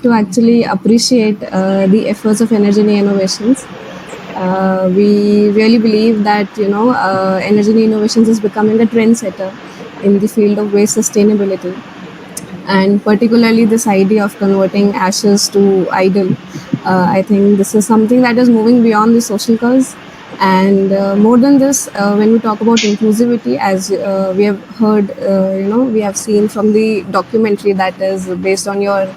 to actually appreciate the efforts of Energy Innovations. We really believe that Energy Innovations is becoming a trendsetter in the field of waste sustainability, and particularly this idea of converting ashes to idol. I think this is something that is moving beyond the social cause. And more than this, when we talk about inclusivity, as we have heard, we have seen from the documentary that is based on your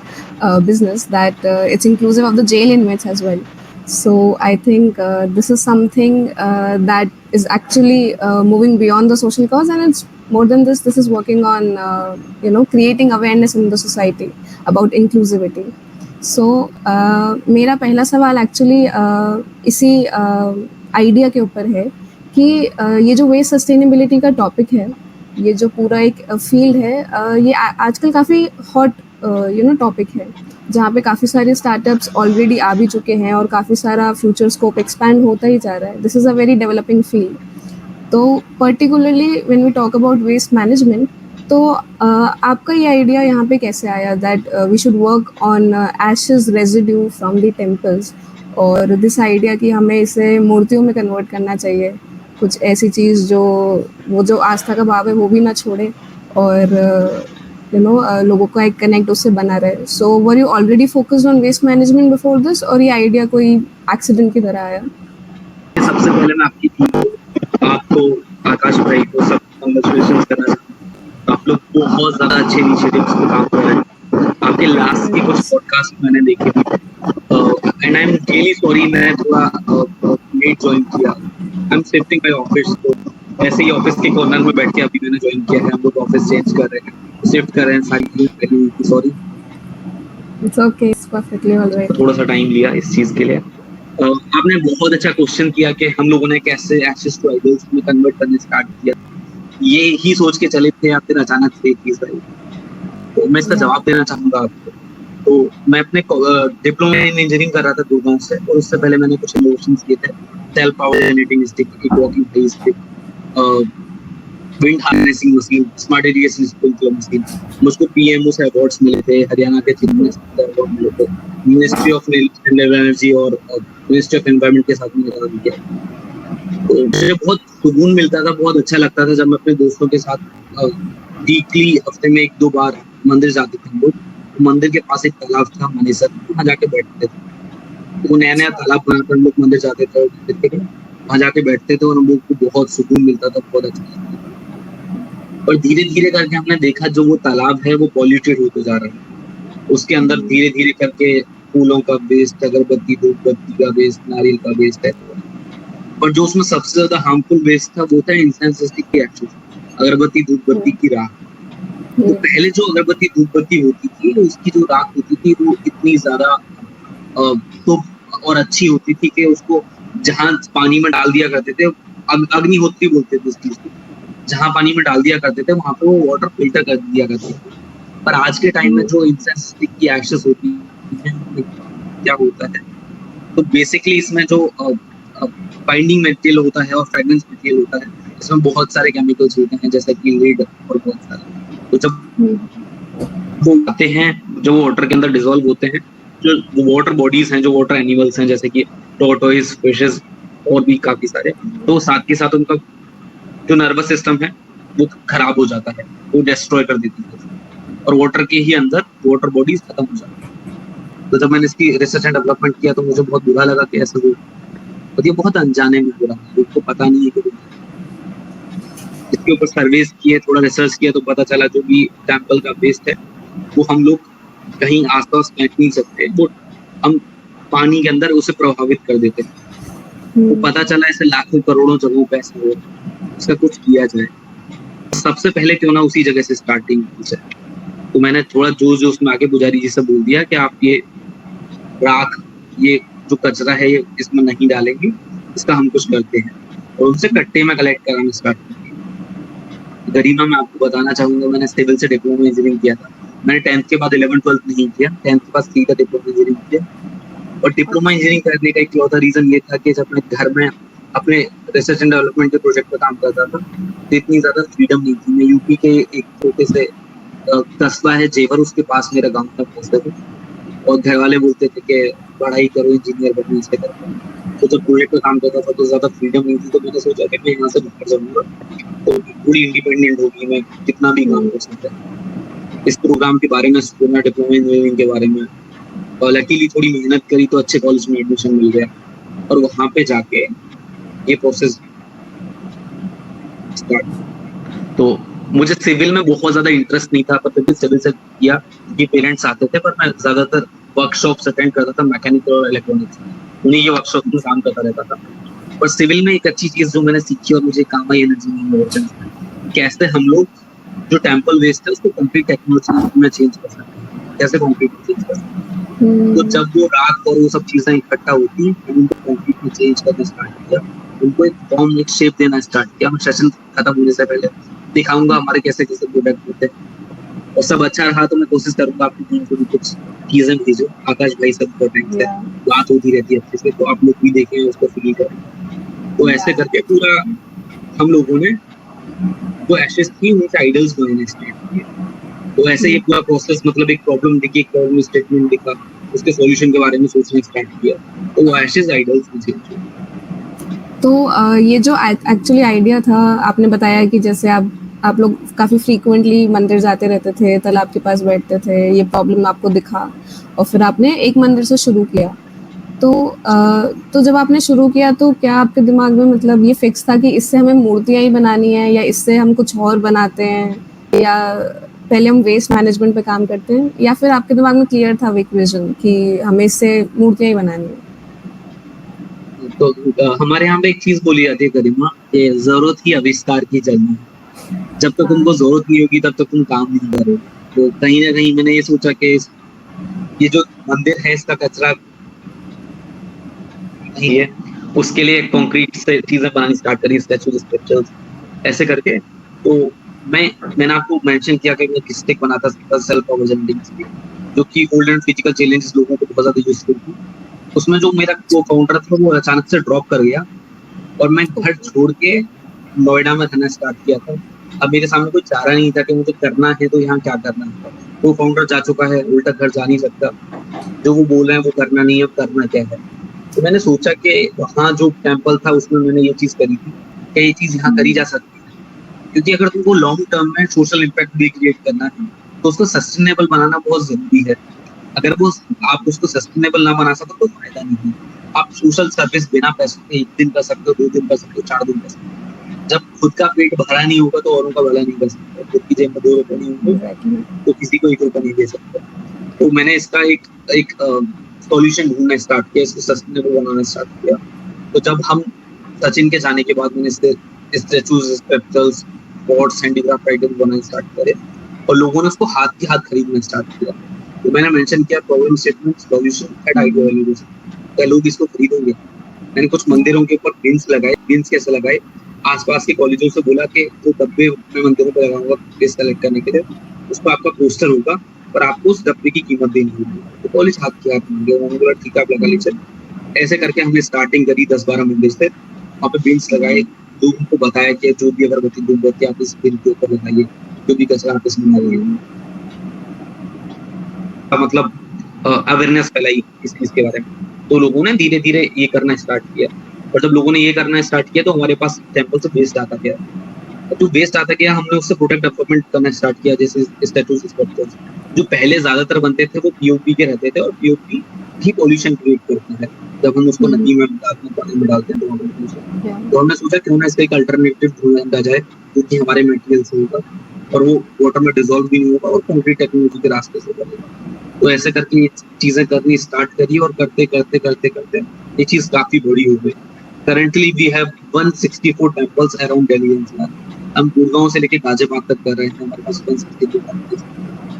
business, that it's inclusive of the jail inmates as well. So I think this is something that is actually moving beyond the social cause, and it's more than this. This is working on creating awareness in the society about inclusivity. So मेरा पहला सवाल actually इसी idea के ऊपर है कि ये जो वेस्ट सस्टेनेबिलिटी का टॉपिक है, ये जो पूरा एक फील्ड है, ये आजकल काफ़ी हॉट टॉपिक है, जहाँ पे काफ़ी सारे स्टार्टअप्स ऑलरेडी आ भी चुके हैं और काफ़ी सारा फ्यूचर स्कोप एक्सपैंड होता ही जा रहा है. This is a very developing field. तो particularly when we talk about waste management, तो आपका ये आइडिया यहाँ पे कैसे आया that we should work on ashes residue from the temples, और दिस आइडिया कि हमें इसे मूर्तियों में कन्वर्ट करना चाहिए, कुछ ऐसी चीज़ जो वो जो आस्था का भाव है वो भी ना छोड़े, और लोगों का एक कनेक्ट उससे बना रहे. So were you already focused on waste management before this, और ये आइडिया कोई एक्सीडेंट की तरह आया? सबसे पहले मैं आपको आकाश भाई को सब कांग्रेचुलेशंस करना चाहता हूं. आप लोग बहुत ज्यादा अच्छे इनिशिएटिव्स पे काम कर रहे हैं. आपके लास्ट की कुछ पॉडकास्ट मैंने देखे थे, and I am really sorry मैं थोड़ा लेट ज्वाइन किया. I am shifting my office, तो ऐसे ही ऑफिस के कॉर्नर में बैठ के अभी मैंने ज्वाइन किया है. हम लोग ऑफिस चेंज कर रहे हैं, शिफ्ट कर रहे हैं सारी चीजें. Sorry. It's okay, it's perfectly alright. थोड़ा सा टाइम लिया इस चीज के लिए. आपने बहुत अच्छा क्वेश्चन किया कि हम लोगों ने कैसे एक्सेस टू आइडल्स में कन्वर्ट करने स्टार्ट किया. ये ही सोच के चले थे या फिर अचानक से चीज आई? तो मैं इसका जवाब देना चाहूंगा आपको. तो मैं अपने डिप्लोमा इन इंजीनियरिंग कर रहा था गुड़गांव से, और उससे पहले मैंने कुछ इनोवेशंस किए थे. Self power generating stick, walking place stick, wind harnessing machine, smart irrigation sprinkler machine. मुझको पीएमओ से अवार्ड्स मिले थे, हरियाणा के चीफ मिनिस्टर से अवार्ड मिले थे, मिनिस्ट्री ऑफ रिन्यूएबल एनर्जी और मिनिस्ट्री ऑफ एनवायरनमेंट के साथ में काम किया. तो मुझे बहुत सुकून मिलता था, बहुत अच्छा लगता था जब मैं अपने दोस्तों के साथ वीकली हफ्ते में 1-2 बार मंदिर जाते थे. हम लोग मंदिर के पास एक तालाब था मनेसर, वहाँ जाके बैठते थे. वो नया तालाब बना कर हम लोग मंदिर जाते थे, वहाँ जाके बैठते थे और हम लोग को बहुत सुकून मिलता था, बहुत अच्छा लगता था. और धीरे धीरे करके हमने देखा जो वो तालाब है वो पॉल्यूटेड होते जा रहा है. उसके अंदर धीरे धीरे करके फूलों का वेस्ट, अगरबत्ती धूपबत्ती का वेस्ट, नारियल का वेस्ट है. और जो उसमें सबसे ज्यादा हार्मफुल वेस्ट था वो था इंसेंस स्टिक की एक्सेस, अगरबत्ती धूपबत्ती की राख. तो पहले जो अगरबत्ती धूपबत्ती होती थी, उसकी जो राख होती थी वो इतनी ज्यादा तो और अच्छी होती थी कि उसको जहाँ पानी में डाल दिया करते थे, अग्निहोत्री बोलते थे उस चीज को, जहाँ पानी में डाल दिया करते थे वहां पे वो वाटर फिल्टर कर दिया करते थे. पर आज के टाइम में जो इंसेंस स्टिक की एक्सेस होती है, क्या होता है, तो बेसिकली इसमें जो बाइंडिंग मटेरियल होता है और फ्रेग्रेंस मटेरियल होता है, इसमें बहुत सारे केमिकल्स होते हैं जैसे कि लीड और बहुत सारे. तो जब वो आते हैं, जो वाटर के अंदर डिसॉल्व होते हैं, जो वाटर बॉडीज हैं, जो वाटर एनिमल्स हैं जैसे कि टॉर्टोइस, फिशेस और भी काफी सारे, तो साथ के साथ उनका जो नर्वस सिस्टम है वो खराब हो जाता है, वो डिस्ट्रॉय कर देती है, और वाटर के ही अंदर वाटर बॉडीज खत्म हो जाती है. तो जब मैंने इसकी रिसर्च एंड डेवलपमेंट किया तो मुझे बहुत बुरा लगा कि ऐसा हो, और ये बहुत अनजाने में हो रहा है, लोगों को पता नहीं है कि इसके ऊपर सर्वेस किए, थोड़ा रिसर्च किया तो पता चला जो भी टेम्पल का वेस्ट है वो हम लोग कहीं आसपास फेंक नहीं सकते, वो हम पानी के अंदर उसे प्रभावित कर देते हैं. तो पता चला ऐसे लाखों करोड़ों जगहों पे ऐसा हो, इसका कुछ किया जाए. सबसे पहले क्यों ना उसी जगह से स्टार्टिंग की जाए. तो मैंने थोड़ा जोश उसमें आके पुजारी जी से बोल दिया कि आप ये राख, ये जो कचरा है ये इसमें नहीं डालेंगे, इसका हम कुछ करते हैं. और उनसे कट्टे में कलेक्ट कराना स्टार्ट किया. गरिमा मैं आपको बताना चाहूंगा, मैंने सिविल से डिप्लोमा इंजीनियरिंग किया था. मैंने 10th के बाद 11th-12th नहीं किया, 10th के बाद सीधा डिप्लोमा इंजीनियरिंग किया. और डिप्लोमा इंजीनियरिंग करने का एक चौथा रीजन ये था कि जब मैं घर में अपने रिसर्च एंड डेवलपमेंट के प्रोजेक्ट पर काम करता था तो इतनी ज्यादा फ्रीडम नहीं थी. मैं यूपी के एक छोटे से कस्बा है जेवर, उसके पास मेरा गाँव था. और घर वाले बोलते थे कि पढ़ाई करो, इंजीनियर बनो, ऐसे करो। तो जब प्रोजेक्ट पे काम करता था तो ज़्यादा फ्रीडम नहीं थी, तो मैंने सोचा कि मैं यहाँ से बाहर जाऊँगा, तो पूरी इंडिपेंडेंट होगी, मैं कितना भी काम कर सकता हूँ। इस प्रोग्राम के बारे में सुना, डिप्लोमा इंजीनियरिंग के बारे में, और लकीली थोड़ी मेहनत करी तो अच्छे कॉलेज में एडमिशन मिल गया, और वहाँ पे जाके ये प्रोसेस स्टार्ट। तो मुझे सिविल में बहुत ज़्यादा इंटरेस्ट नहीं था, पर फिर भी सिविल से किया क्योंकि पेरेंट्स आते थे, पर मैं ज़्यादातर वर्कशॉप्स अटेंड करता था मैकेनिकल और इलेक्ट्रॉनिक्स, उन्हीं के वर्कशॉप में काम करता रहता था। पर सिविल में एक अच्छी चीज़ जो मैंने सीखी और मुझे काम आई एनर्जी इनोवेशन, कैसे हम लोग जो टेम्पल वेस्ट है उसको कंक्रीट टेक्नोलॉजी में चेंज कर सकते हैं, कैसे कंक्रीट में चेंज कर सकते हैं। तो जब वो रात और वो सब चीज़ें इकट्ठा होती हैं, मैंने उनको कंक्रीट में चेंज करना स्टार्ट किया, उनको एक फॉर्म, एक शेप देना स्टार्ट किया। मैं सेशन खत्म होने से पहले दिखाऊंगा हमारे कैसे कैसे प्रोडक्ट होते हैं, और सब अच्छा रहा तो मैं कोशिश करूंगा आपकी टीम को भी कुछ चीजें भेजो। आकाश भाई सब प्रोडक्ट से बात होती रहती है अच्छे से, तो आप लोग भी देखें, उसको फील करें। तो ऐसे करके पूरा हम लोगों ने जो एशेस थी उनसे आइडल्स बनाने स्टार्ट किए। तो ऐसे ही पूरा प्रोसेस, मतलब एक प्रॉब्लम दिखी, एक प्रॉब्लम स्टेटमेंट दिखा, उसके सॉल्यूशन के बारे में सोचना स्टार्ट किया, तो वो एशेस आइडल्स में चेंज हुए। तो ये जो एक्चुअली आइडिया था, आपने बताया कि जैसे आप लोग काफ़ी फ्रीक्वेंटली मंदिर जाते रहते थे, तालाब के पास बैठते थे, ये प्रॉब्लम आपको दिखा और फिर आपने एक मंदिर से शुरू किया। तो जब आपने शुरू किया तो क्या आपके दिमाग में मतलब ये फिक्स था कि इससे हमें मूर्तियाँ ही बनानी है, या इससे हम कुछ और बनाते हैं, या पहले हम वेस्ट मैनेजमेंट पे काम करते हैं, या फिर आपके दिमाग में क्लियर था एक विजन कि हमें इससे मूर्तियाँ ही बनानी है? तो हमारे यहाँ पे एक चीज बोली जाती है गरिमा, कि जरूरत ही आविष्कार की जन्म है। जब तक तुमको जरूरत नहीं होगी तब तक तुम काम नहीं करोगे। तो कहीं ना कहीं मैंने ये सोचा कि ये जो मंदिर है इसका कचरा नहीं है, उसके लिए कंक्रीट से चीजें बनानी स्टार्ट करी, स्टैचूज, स्कल्पचर्स, ऐसे करके। तो मैंने आपको मेंशन किया कि मैं स्टिक बनाता था सेल्फ ऑर्गेनाइजिंग के लिए, जो कि ओल्ड एंड फिजिकल चैलेंजेस लोगों को बहुत ज्यादा यूजफुल थी। उसमें जो मेरा वो काउंटर था वो अचानक से ड्रॉप कर गया, और मैं घर छोड़ के नोएडा में रहना स्टार्ट किया था। अब मेरे सामने कोई चारा नहीं था कि मुझे करना है तो यहाँ क्या करना है। वो फाउंडर जा चुका है, उल्टा घर जा नहीं सकता, जो वो बोल रहे हैं वो करना नहीं है, अब करना क्या है। तो मैंने सोचा कि वहाँ जो टेम्पल था उसमें मैंने ये चीज करी थी कि ये चीज यहाँ करी जा सकती है, क्योंकि अगर तुमको लॉन्ग टर्म में सोशल इम्पैक्ट भी क्रिएट करना है तो उसको सस्टेनेबल बनाना बहुत जरूरी है। अगर वो आप उसको सस्टेनेबल ना बना सको तो फायदा नहीं है। आप सोशल सर्विस बिना पैसों के 1 दिन कर सकते हो, 2 दिन कर सकते हो, 4 दिन कर सकते हो। जब खुद का पेट भरा नहीं होगा तो औरों का भला नहीं कर सकते। खुद की जेब में 2 रुपए नहीं होंगे तो किसी को 1 रुपया नहीं दे सकते। तो मैंने इसका एक सॉल्यूशन ढूंढना स्टार्ट किया, इसको सस्टेनेबल बनाना स्टार्ट किया। तो जब हम सचिन के जाने के बाद मैंने statues, sculptures, pots, handicraft item बनाना स्टार्ट करे, और लोगों ने उसको हाथ के हाथ खरीदना स्टार्ट किया। तो मैंने मेंशन किया problem statement, solution and idea valuation, क्या लोग इसको खरीदेंगे। मैंने कुछ मंदिरों के ऊपर बिन्स लगाए। बिन्स कैसे लगाए, आसपास के कॉलेजों से बोला कि जो डब्बे मैं मंदिरों पर लगाऊंगा प्लेस कलेक्ट करने के लिए, उस पर आपका पोस्टर होगा और आपको उस डब्बे की कीमत देनी होगी। तो कॉलेज हाथ के हाथ मांगे, उन्होंने बोला ठीक है आप लगा लीजिए। ऐसे करके हमने स्टार्टिंग करी 10-12 मंदिर से, वहाँ पे बिन्स लगाए, लोगों को बताया कि जो भी अगरबत्ती धूमबत्ती आप इस बिन के ऊपर लगाइए, जो भी कचरा आप इसमें लगाइए, मतलब अवेयरनेस फैलाई इस चीज के बारे में। तो लोगों ने धीरे धीरे ये करना स्टार्ट किया, और जब लोगों ने ये करना स्टार्ट किया तो हमारे पास टेम्पल से वेस्ट आता गया। जो वेस्ट आता गया हमने उससे प्रोडक्ट डेवलपमेंट करना स्टार्ट किया, जैसे स्टैचूज, स्कल्पचर्स। जो पहले ज्यादातर बनते थे वो पीओपी के रहते थे, और पीओपी ही पॉल्यूशन क्रिएट करता है। जब हम उसको नदी में डालते हैं, पानी में डालते हैं तो वहाँ pollution। तो हमने सोचा क्यों ना इसका एक अल्टरनेटिव ढूंढा जाए जो कि हमारे मटेरियल से होगा, और वो वाटर में डिजोल्व भी नहीं होगा, और कंक्रीट टेक्नोलॉजी के रास्ते से बनेगा। तो ऐसे करके ये चीजें करनी स्टार्ट करी, और करते करते करते करते ये चीज काफी बड़ी हो गई। Currently we have 164 temples around Delhi NCR. हम गुड़गांव से लेके गाजियाबाद तक कर रहे हैं। हमारे पास 164 टेम्पल्स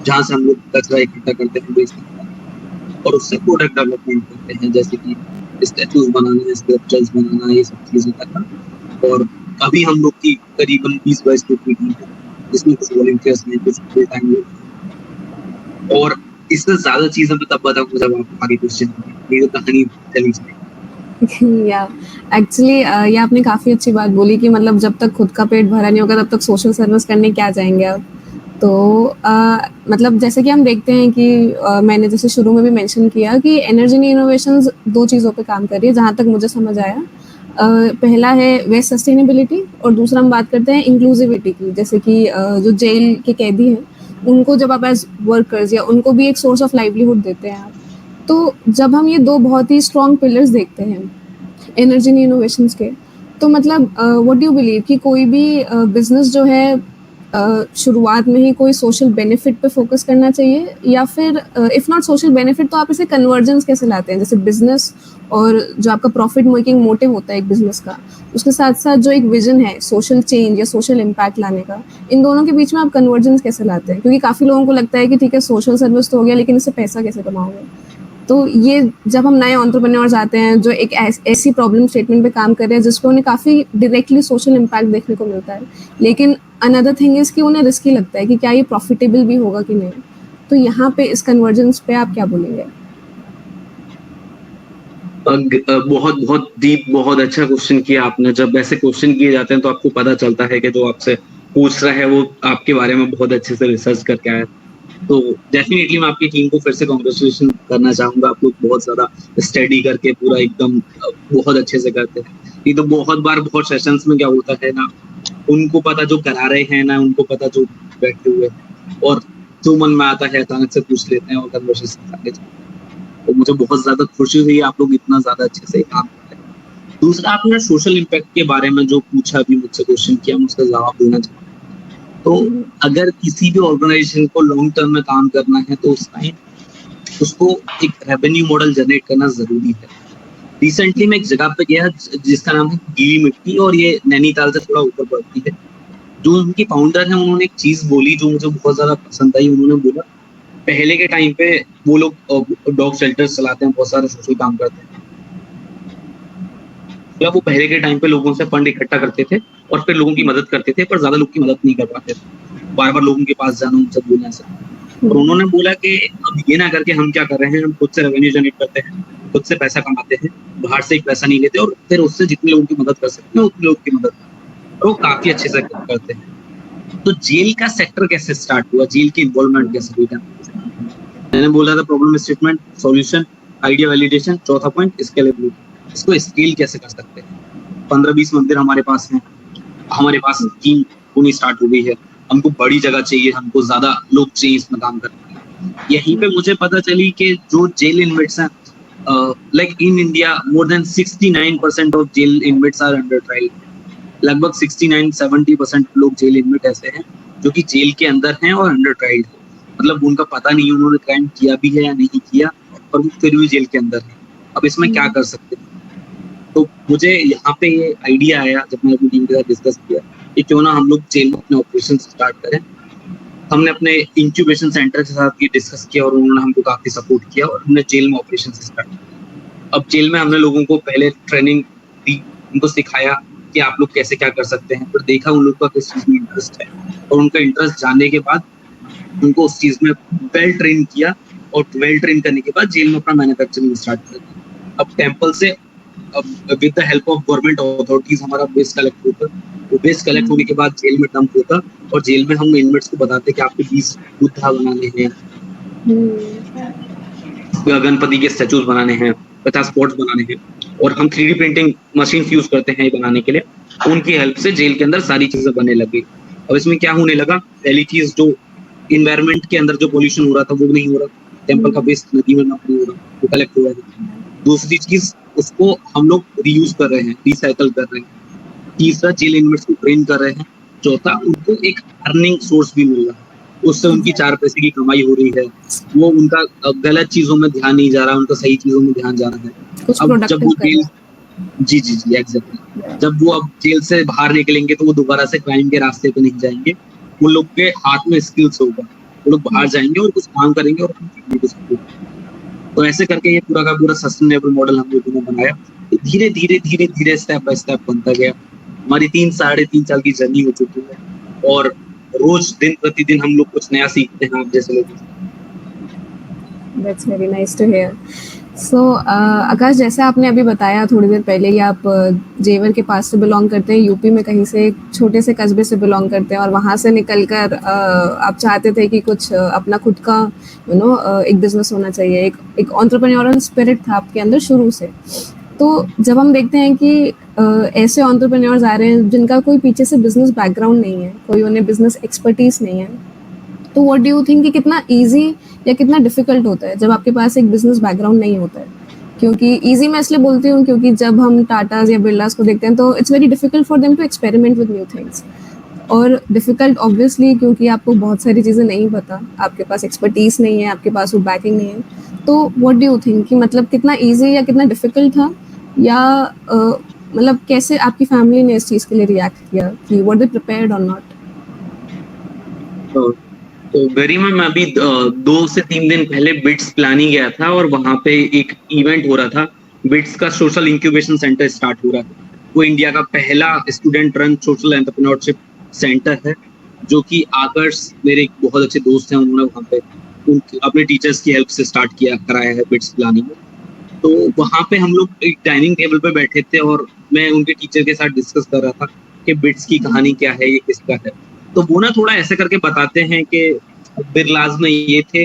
जहाँ से हम लोग कचरा इकट्ठा करते हैं, बेचते हैं, और उससे प्रोडक्ट डेवलपमेंट करते हैं, जैसे कि स्टैचूज बनाना, स्कल्पचर्स बनाना, ये सब चीजें करना। और अभी हम लोग की करीबन 20-22 लोग की टीम है, जिसमें कुछ वॉलंटियर्स हैं, कुछ फुल टाइम लोग हैं। और इससे ज्यादा चीजें मैं तब बताऊंगा जब आप आगे क्वेश्चन करेंगे, ये तो कहानी चली जाएगी। या एक्चुअली ये आपने काफ़ी अच्छी बात बोली कि मतलब जब तक खुद का पेट भरा नहीं होगा तब तक सोशल सर्विस करने क्या जाएंगे आप। तो मतलब जैसे कि हम देखते हैं कि मैंने जैसे शुरू में भी मेंशन किया कि एनर्जी इनोवेशंस 2 चीज़ों पे काम कर रही है जहाँ तक मुझे समझ आया। पहला है वेस्ट सस्टेनेबिलिटी और दूसरा हम बात करते हैं इंक्लूसिविटी की, जैसे कि जो जेल के कैदी हैं, उनको जब आप एज़ वर्कर्स या उनको भी एक सोर्स ऑफ लाइवलीहुड देते हैं आप। तो जब हम ये 2 बहुत ही स्ट्रॉन्ग पिलर्स देखते हैं एनर्जी इनोवेशंस के, तो मतलब व्हाट डू यू बिलीव कि कोई भी बिज़नेस जो है शुरुआत में ही कोई सोशल बेनिफिट पे फोकस करना चाहिए, या फिर इफ नॉट सोशल बेनिफिट तो आप इसे कन्वर्जेंस कैसे लाते हैं, जैसे बिजनेस और जो आपका प्रॉफिट मेकिंग मोटिव होता है एक बिजनेस का, उसके साथ साथ जो एक विजन है सोशल चेंज या सोशल इम्पैक्ट लाने का, इन दोनों के बीच में आप कन्वर्जेंस कैसे लाते हैं? क्योंकि काफ़ी लोगों को लगता है कि ठीक है सोशल सर्विस तो हो गया, लेकिन इससे पैसा कैसे कमाओगे? तो ये जब हम नए एंटरप्रेन्योर्स आते हैं जो एक ऐसी प्रॉब्लम स्टेटमेंट पे काम कर रहे हैं जिसपे उन्हें काफ़ी डायरेक्टली सोशल इम्पैक्ट देखने को मिलता है, लेकिन अनदर थिंग इज़ कि उन्हें रिस्की लगता है कि क्या ये प्रॉफिटेबल भी होगा कि नहीं। तो यहाँ पे इस कन्वर्जेंस पे आप क्या बोलेंगे? बहुत बहुत डीप, बहुत अच्छा क्वेश्चन किया आपने। जब ऐसे क्वेश्चन किए जाते हैं तो आपको पता चलता है कि जो आपसे पूछ रहा है वो आपके बारे में बहुत अच्छे से रिसर्च करके आया है। तो डेफिनेटली मैं आपकी टीम को फिर से कांग्रेचुलेशन करना चाहूंगा। आप लोग बहुत ज्यादा स्टडी करके पूरा एकदम बहुत अच्छे से करते हैं। ये तो बहुत बार बहुत सेशंस में क्या होता है ना, उनको पता जो करा रहे हैं ना उनको पता जो बैठे हुए हैं, और जो मन में आता है अचानक से पूछ लेते हैं और कन्वर्सेशन आगे चलते हैं। तो मुझे बहुत ज्यादा खुशी हुई आप लोग इतना ज्यादा अच्छे से काम कर रहे हैं। दूसरा, आपने सोशल इम्पैक्ट के बारे में जो पूछा, अभी मुझसे क्वेश्चन किया, मैं उसका जवाब देना चाहूँगा। तो अगर किसी भी ऑर्गेनाइजेशन को लॉन्ग टर्म में काम करना है तो उसको एक रेवेन्यू मॉडल जनरेट करना जरूरी है। रिसेंटली मैं एक जगह पे गया जिसका नाम है गीली मिट्टी, और ये नैनीताल से थोड़ा ऊपर पड़ती है। जो उनकी फाउंडर है उन्होंने एक चीज बोली जो मुझे बहुत ज्यादा पसंद आई। उन्होंने बोला पहले के टाइम पे वो लोग डॉग शेल्टर्स चलाते हैं, बहुत सारे सोशल काम करते हैं। या वो पहले के टाइम पे लोगों से फंड इकट्ठा करते थे और फिर लोगों की मदद करते थे, पर ज्यादा लोग की मदद नहीं कर पाते थे, बार बार लोगों के पास जाना, उनसे बोलना से। और उन्होंने बोला कि अब ये ना करके हम क्या कर रहे हैं, हम खुद से रेवेन्यू जनरेट करते हैं, खुद से पैसा कमाते हैं, बाहर से एक पैसा नहीं लेते, और फिर उससे जितने लोगों की मदद कर सकते हैं उतने लोगों की मदद, और वो काफी अच्छे से करते हैं। तो जेल का सेक्टर कैसे स्टार्ट हुआ, जेल की इन्वॉल्वमेंट कैसे हुई? मैंने बोला था problem statement, solution, idea validation, चौथा पॉइंट स्केलेबिलिटी। इसको स्केल कैसे कर सकते हैं? 15-20 मंदिर हमारे पास हैं, हमारे पास टीम पूरी स्टार्ट हो गई है, हमको बड़ी जगह चाहिए, हमको ज्यादा लोग चाहिए इसमें काम करने के लिए। यहीं पे मुझे पता चली कि जो जेल इनमेट्स हैं, like in India more than 69% of jail inmates are under trial. लगभग 69-70% लोग जेल इनमेट ऐसे हैं जो कि जेल के अंदर हैं और अंडर ट्रायल है। मतलब उनका पता नहीं उन्होंने क्राइम किया भी है या नहीं किया, और वो फिर भी जेल के अंदर है। अब इसमें क्या कर सकते हैं? तो मुझे यहाँ पे ये आइडिया आया जब मैंने अपनी टीम के साथ डिस्कस किया कि क्यों ना हम लोग जेल में अपने ऑपरेशन स्टार्ट करें। हमने अपने इंक्यूबेशन सेंटर के साथ ये डिस्कस किया और उन्होंने हमको काफी सपोर्ट किया, और हमने जेल में ऑपरेशन स्टार्ट किया। अब जेल में हमने लोगों को पहले ट्रेनिंग दी, उनको सिखाया कि आप लोग कैसे क्या कर सकते हैं, फिर देखा उन लोग का किस चीज में इंटरेस्ट है, और उनका इंटरेस्ट जानने के बाद उनको उस चीज में वेल ट्रेन किया, और वेल ट्रेन करने के बाद जेल में अपना मैन्युफैक्चरिंग स्टार्ट कर दिया। अब टेम्पल से with the help of government authorities हमारा वेस्ट कलेक्ट होता, वो वेस्ट कलेक्ट होने के बाद जेल में डंप होता, और जेल में हम इनमेट्स को बताते कि आपको 20 बुद्धा बनाने हैं, गणपति के स्टैचूज बनाने हैं, 50 स्पॉट्स बनाने हैं, और हम 3D प्रिंटिंग मशीन यूज करते हैं ये बनाने के लिए। उनकी हेल्प से जेल के अंदर सारी चीजें बनने लग गई। अब इसमें क्या होने लगा, पहली चीज जो इन्वायरमेंट के अंदर जो पोल्यूशन हो रहा था वो नहीं हो रहा, टेम्पल का वेस्ट नदी में नहीं हो रहा, वो कलेक्ट हो रहा है। दूसरी चीज, उसको हम लोग रीयूज कर रहे हैं, रिसाइकल कर रहे हैं। तीसरा, जेल इनमेट्स को ट्रेन कर रहे हैं। चौथा, उनको एक अर्निंग सोर्स भी मिल रहा है, उससे उनकी 4 पैसे की कमाई हो रही है। वो उनका गलत चीजों में ध्यान नहीं जा रहा, उनका सही चीजों में ध्यान जा रहा है। अब जब वो जेल, जी जी जी एग्जैक्टली, जब वो अब जेल से बाहर निकलेंगे तो वो दोबारा से क्राइम के रास्ते पे नहीं जाएंगे। उन लोग के हाथ में स्किल्स होगा, वो लोग बाहर जाएंगे और कुछ काम करेंगे और अपनी फैमिली को सपोर्ट करेंगे। तो ऐसे करके ये पूरा का पूरा सस्टेनेबल मॉडल हम लोगों ने बनाया। धीरे धीरे धीरे धीरे स्टेप बाय स्टेप बनता गया। हमारी 3-3.5 साल की जर्नी हो चुकी है, और रोज दिन प्रतिदिन हम लोग कुछ नया सीखते हैं आप जैसे लोग। That's very nice to hear. सो आकाश, जैसे आपने अभी बताया थोड़ी देर पहले ही, आप जेवर के पास से बिलोंग करते हैं, यूपी में कहीं से एक छोटे से कस्बे से बिलोंग करते हैं, और वहाँ से निकल कर आप चाहते थे कि कुछ अपना खुद का एक बिजनेस होना चाहिए, एक एंटरप्रेन्योरल स्पिरिट था आपके अंदर शुरू से। तो जब हम देखते हैं कि ऐसे एंटरप्रेन्योर्स आ रहे हैं जिनका कोई पीछे से बिजनेस बैकग्राउंड नहीं है, कोई उन्हें बिजनेस एक्सपर्टीज नहीं है, तो व्हाट डू यू थिंक कि कितना ईजी या कितना डिफिकल्ट होता है जब आपके पास एक बिजनेस बैकग्राउंड नहीं होता है? क्योंकि ईजी मैं इसलिए बोलती हूँ क्योंकि जब हम टाटाज या बिरलास को देखते हैं तो it's very difficult for them to experiment with new things. और डिफिकल्ट ऑब्वियसली क्योंकि आपको बहुत सारी चीज़ें नहीं पता, आपके पास एक्सपर्टीज नहीं है, आपके पास वो बैकिंग नहीं है। तो व्हाट डू यू थिंक कि मतलब कितना ईजी या कितना डिफिकल्ट था, या मतलब कैसे आपकी फैमिली ने इस चीज़ के लिए रिएक्ट किया कि वर दे प्रिपेयर्ड और नॉट? तो गरिमा, मैं अभी 2 से 3 दिन पहले बिट्स प्लानिंग गया था और वहां पे एक इवेंट हो रहा था। बिट्स का सोशल इंक्यूबेशन सेंटर स्टार्ट हो रहा था। वो इंडिया का पहला student run social entrepreneurship centre है, जो कि आकर्ष मेरे एक बहुत अच्छे दोस्त हैं, उन्होंने वहां पे अपने टीचर्स की हेल्प से स्टार्ट किया कराया है बिट्स प्लानिंग। तो वहां पे हम लोग एक डाइनिंग टेबल पे बैठे थे और मैं उनके टीचर के साथ डिस्कस कर रहा था कि बिट्स की कहानी क्या है, ये किसका है। तो वो ना थोड़ा ऐसे करके बताते हैं कि बिरलाज में ये थे,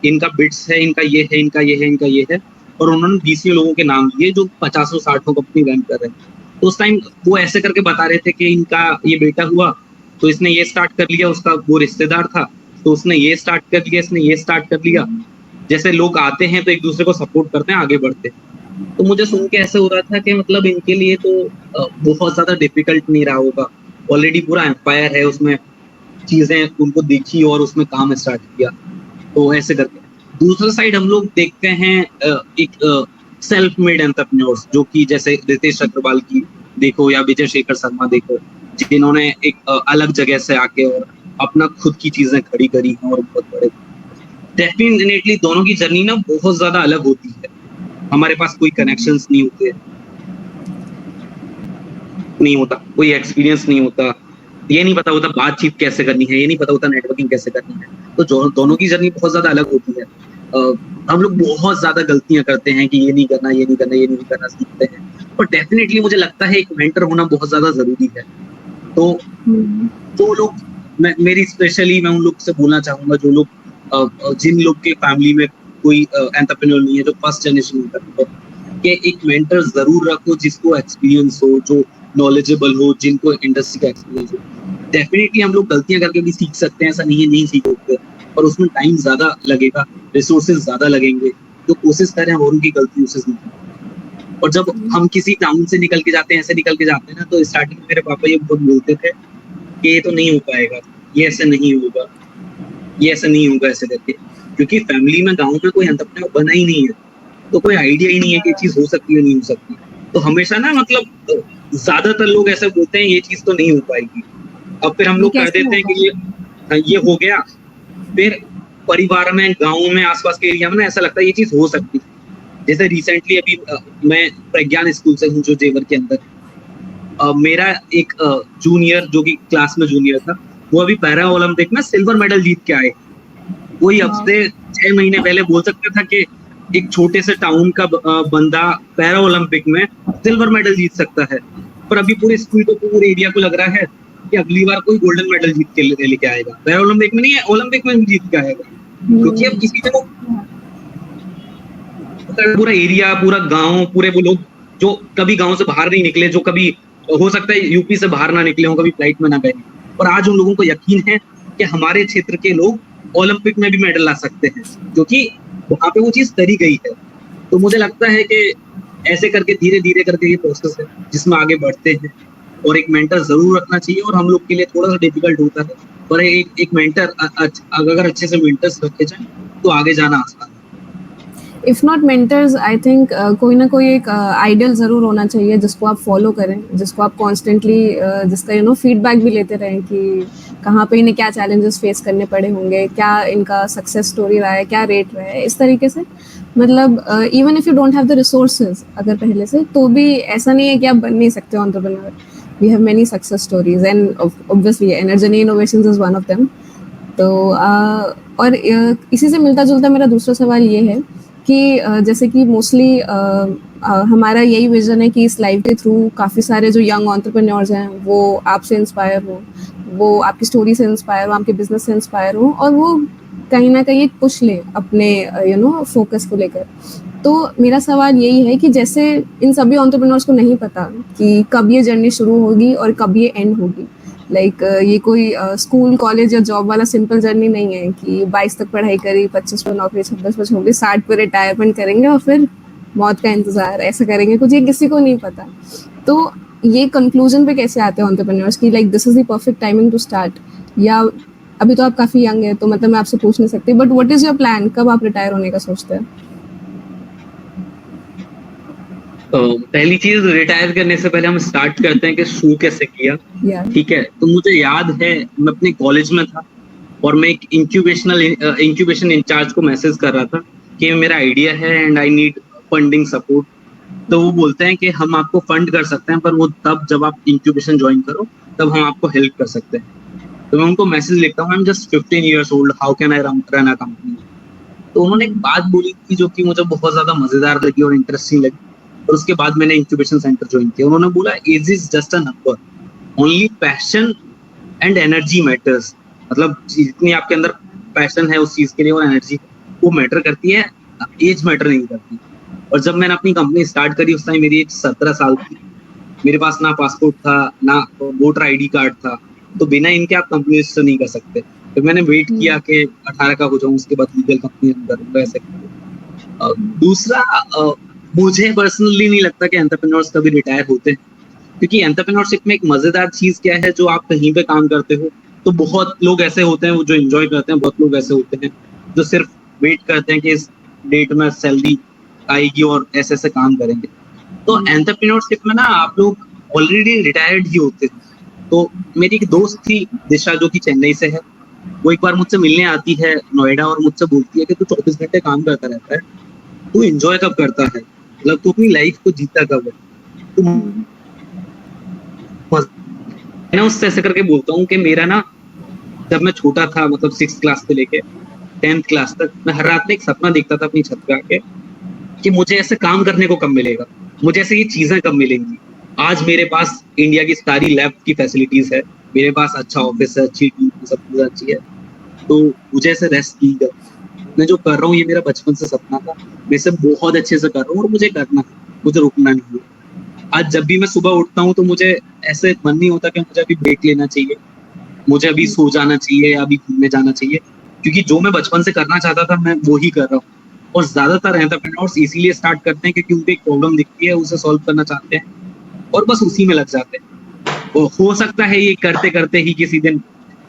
इनका बिट्स है, इनका ये है, इनका ये है, इनका ये है। और उन्होंने 20 लोगों के नाम दिए जो 50-60 कंपनी रन कर रहे हैं। तो उस टाइम वो ऐसे करके बता रहे थे कि इनका ये बेटा हुआ तो इसने ये स्टार्ट कर लिया, उसका वो रिश्तेदार था तो उसने ये स्टार्ट कर लिया, इसने ये स्टार्ट कर लिया। जैसे लोग आते हैं तो एक दूसरे को सपोर्ट करते हैं, आगे बढ़ते हैं। तो मुझे सुन के ऐसे हो रहा था कि मतलब इनके लिए तो बहुत ज्यादा डिफिकल्ट नहीं रहा होगा। ऑलरेडी पूरा एम्पायर है, उसमें चीजें उनको देखी और उसमें काम स्टार्ट किया। तो ऐसे करके दूसरा साइड हम लोग देखते हैं एक सेल्फ मेड एंटरप्रेन्योर्स, जो कि जैसे रितेश अग्रवाल की देखो या विजय शेखर शर्मा देखो, जिन्होंने एक अलग जगह से आके और अपना खुद की चीजें खड़ी करी हैं और बहुत बड़े। डेफिनेटली दोनों की जर्नी ना बहुत ज्यादा अलग होती है। हमारे पास कोई कनेक्शंस नहीं होते, नहीं होता कोई एक्सपीरियंस नहीं होता, ये नहीं पता होता बातचीत कैसे करनी है, ये नहीं पता होता नेटवर्किंग कैसे करनी है। तो दोनों की जर्नी बहुत ज्यादा अलग होती है। हम लोग बहुत ज्यादा गलतियां करते हैं कि ये नहीं करना, ये नहीं करना, ये नहीं करना सीखते हैं। और डेफिनेटली मुझे लगता है एक मेंटर होना बहुत ज्यादा जरूरी है। तो जो लोग मेरी स्पेशली मैं उन लोग से बोलना चाहूंगा जो लोग जिन लोग के फैमिली में कोई एंटरप्रेन्योर नहीं है, जो फर्स्ट जनरेशन एंटरप्रेन्योर, कि एक मेंटर जरूर रखो जिसको एक्सपीरियंस हो, जो नॉलेजेबल हो, जिनको इंडस्ट्री का एक्सपीरियंस हो। डेफिनेटली हम लोग गलतियां करके भी सीख सकते हैं, ऐसा नहीं है नहीं सीखोगे, और उसमें टाइम ज्यादा लगेगा, रिसोर्सेज ज्यादा लगेंगे। तो कोशिश करें और उनकी गलतियों से सीखें। और जब हम किसी टाउन से निकल के जाते हैं, ऐसे निकल के जाते हैं ना, तो स्टार्टिंग में मेरे पापा ये बहुत बोलते थे कि ये तो नहीं हो पाएगा, ये ऐसे नहीं होगा, ये ऐसे नहीं होगा, ऐसे करके। क्योंकि फैमिली में गाँव में कोई एंटरप्रेन्योर बना ही नहीं है, तो कोई आइडिया ही नहीं है कि ये चीज हो सकती है नहीं हो सकती। तो हमेशा ना मतलब ज्यादातर लोग ऐसे बोलते हैं ये चीज तो नहीं हो पाएगी। अब फिर हम ये लोग कर कैसे देते हैं होगा? कि ये हो गया। फिर परिवार में, गाँव में, आसपास के एरिया में ना ऐसा लगता है ये चीज हो सकती है। जैसे रिसेंटली अभी मैं प्रज्ञान स्कूल से हूँ जो जेवर के अंदर। मेरा एक जूनियर जो कि क्लास में जूनियर था, वो अभी पैरा ओलंपिक में सिल्वर मेडल जीत के आए। वही अब से 6 महीने पहले बोल सकता था कि एक छोटे से टाउन का बंदा पैरा ओलंपिक में सिल्वर मेडल जीत सकता है। पर अभी पूरे स्कूल को, पूरे एरिया को लग रहा है कि अगली बार कोई गोल्डन मेडल जीत के लेके आएगा। पैरा ओलंपिक में नहीं है, ओलंपिक में भी जीत के आएगा। क्योंकि अब किसी ने पूरा एरिया, पूरा गांव, पूरे वो लोग जो कभी गांव से बाहर नहीं निकले, जो कभी हो सकता है यूपी से बाहर ना निकले हों, कभी फ्लाइट में ना गए, और आज उन लोगों को यकीन है कि हमारे क्षेत्र के लोग ओलंपिक में भी मेडल ला सकते हैं, क्योंकि वहां पे वो चीज करी गई है। तो मुझे लगता है कि ऐसे करके धीरे धीरे करके ये प्रोसेस है जिसमें आगे बढ़ते हैं। और एक मेंटर जरूर रखना चाहिए, और हम लोग के लिए थोड़ा सा डिफिकल्ट होता है, पर एक मेंटर अगर अच्छे से मेंटर्स रखे जाए तो आगे जाना आसान है। If not mentors, I think कोई ना कोई एक आइडियल ज़रूर होना चाहिए जिसको आप फॉलो करें, जिसको आप कॉन्स्टेंटली जिसका फीडबैक भी लेते रहें कि कहाँ पे इन्हें क्या चैलेंजेस फेस करने पड़े होंगे, क्या इनका सक्सेस स्टोरी रहा है, क्या रेट रहा है, इस तरीके से। मतलब even if you don't have the resources अगर पहले से, तो भी ऐसा नहीं है कि आप बन नहीं सकते हो entrepreneur. We have many success stories and obviously energy innovations is one of them. तो और इसी से मिलता जुलता मेरा दूसरा सवाल ये है कि जैसे कि मोस्टली हमारा यही विजन है कि इस लाइव के थ्रू काफ़ी सारे जो यंग एंटरप्रेन्योर्स हैं वो आपसे इंस्पायर हो, वो आपकी स्टोरी से इंस्पायर हो, आपके बिजनेस से इंस्पायर हो और वो कहीं ना कहीं एक पुश लें अपने फोकस को लेकर। तो मेरा सवाल यही है कि जैसे इन सभी एंटरप्रेन्योर्स को नहीं पता कि कब ये जर्नी शुरू होगी और कब ये एंड होगी। लाइक ये कोई स्कूल कॉलेज या जॉब वाला सिंपल जर्नी नहीं है कि 22 तक पढ़ाई करी, 25 पर नौकरी, 26 पर होगी, 60 पर रिटायरमेंट करेंगे और फिर मौत का इंतजार ऐसा करेंगे, कुछ ये किसी को नहीं पता। तो ये कंक्लूजन पे कैसे आते हैं एंटरप्रेन्योर्स की like this is the perfect timing to start? या अभी तो आप काफी यंग है तो मतलब मैं आपसे पूछ नहीं सकती, but what is your plan, कब आप रिटायर होने का सोचते हैं? पहली चीज, रिटायर करने से पहले हम स्टार्ट करते हैं कि शुरू कैसे किया। Yeah. ठीक है, तो मुझे याद है मैं अपने कॉलेज में था और मैं एक इंक्यूबेशन इंचार्ज को मैसेज कर रहा था कि मेरा आइडिया है and I need funding support. तो वो बोलते हैं कि हम आपको फंड कर सकते हैं, पर वो तब जब आप इंक्यूबेशन ज्वाइन करो तब हम आपको हेल्प कर सकते हैं। तो मैं उनको मैसेज लिखता हूँ, I am just 15 years old, how can I run a company. तो उन्होंने एक बात बोली थी जो कि मुझे बहुत ज्यादा मजेदार लगी और इंटरेस्टिंग लगी, और उसके बाद मैंने इंक्यूबेशन सेंटर ज्वाइन किया। उन्होंने बोला, age is just a number, only passion and energy matters. मतलब जितनी आपके अंदर पैशन है उस चीज के लिए और एनर्जी वो मैटर करती है, एज मैटर नहीं करती। और जब मैंने अपनी कंपनी स्टार्ट करी उस टाइम मेरी एज 17 साल थी। मेरे पास ना पासपोर्ट था ना वोटर आईडी कार्ड था, तो बिना इनके आप कंपनी रजिस्टर नहीं कर सकते। तो मैंने वेट किया कि 18 का हो जाऊं, उसके बाद लीगल कंपनी करूंगा ऐसे। दूसरा, मुझे पर्सनली नहीं लगता कि एंटरप्रेन्योर्स कभी रिटायर होते हैं, क्योंकि एंटरप्रेन्योरशिप में एक मजेदार चीज क्या है, जो आप कहीं पे काम करते हो तो बहुत लोग ऐसे होते हैं वो जो एंजॉय करते हैं, बहुत लोग ऐसे होते हैं जो सिर्फ वेट करते हैं कि इस डेट में सैलरी आएगी और ऐसे ऐसे काम करेंगे। तो एंटरप्रेन्योरशिप में ना आप लोग ऑलरेडी रिटायर्ड ही होते हैं। तो मेरी एक दोस्त थी दिशा, जो कि चेन्नई से है, वो एक बार मुझसे मिलने आती है नोएडा और मुझसे बोलती है कि तू 24 घंटे काम करता रहता है, तू एंजॉय कब करता है, मतलब तू अपनी लाइफ को जीता कब है, तू। मैं उससे ऐसे करके बोलता हूँ कि मेरा ना, जब मैं छोटा था, मतलब 6th क्लास से लेके 10th क्लास तक, मैं हर रात में एक सपना देखता था अपनी छत पे आके कि मुझे ऐसे काम करने को कब मिलेगा, मुझे ऐसे ये चीजें कब मिलेंगी। आज मेरे पास इंडिया की सारी लैब की फैसिलिटीज है, मेरे पास अच्छा ऑफिस है, अच्छी टीम, सब कुछ अच्छी है, तो मुझे ऐसे रेस्ट की कर, मैं जो कर रहा हूँ ये मेरा बचपन से सपना था, मैं इसे बहुत अच्छे से कर रहा हूँ और मुझे करना है, मुझे रुकना नहीं है। आज जब भी मैं सुबह उठता हूँ तो मुझे ऐसे मन नहीं होता कि मुझे अभी ब्रेक लेना चाहिए, मुझे अभी सो जाना चाहिए या अभी घूमने जाना चाहिए, क्योंकि जो मैं बचपन से करना चाहता था मैं वो ही कर रहा हूँ। और ज्यादातर एंटरप्रेन्योर्स इसीलिए स्टार्ट करते हैं क्योंकि उनको एक प्रॉब्लम दिखती है, उसे सॉल्व करना चाहते हैं और बस उसी में लग जाते हैं। और हो सकता है ये करते करते ही किसी दिन